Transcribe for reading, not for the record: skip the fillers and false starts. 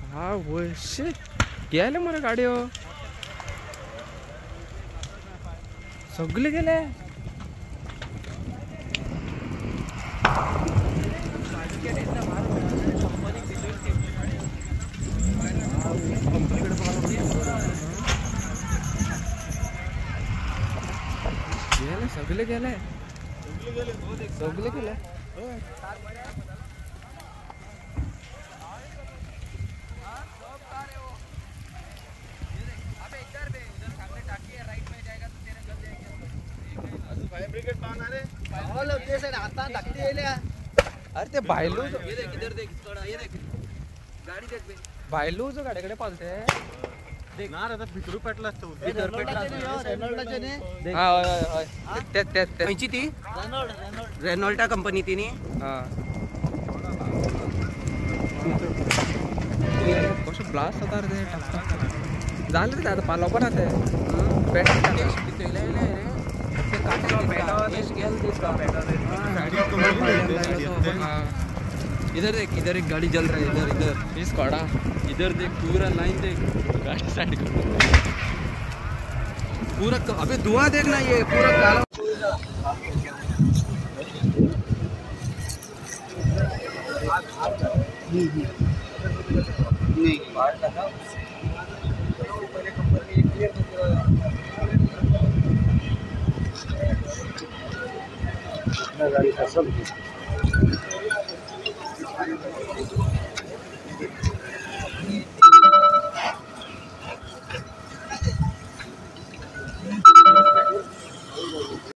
हा वैसे गेले मरे गाडयो सगळे गेले गेले सगळे गेले सगळे गेले अरे ते भाईलू भाईलू जो गाड्याकडे पालते फिकरू पेटला ती रेनॉल्टा कंपनी तिने कसं ब्लास्ट होता रे झालं रे आता पाला पण आता इधर देख इधर एक गाड़ी जल रहा है इधर इधर इस कड़ा इधर देख पूरा लाइन देख गाड़ी साइड कर पूरा अबे धुआं देखना ये पूरा काला गाड़ी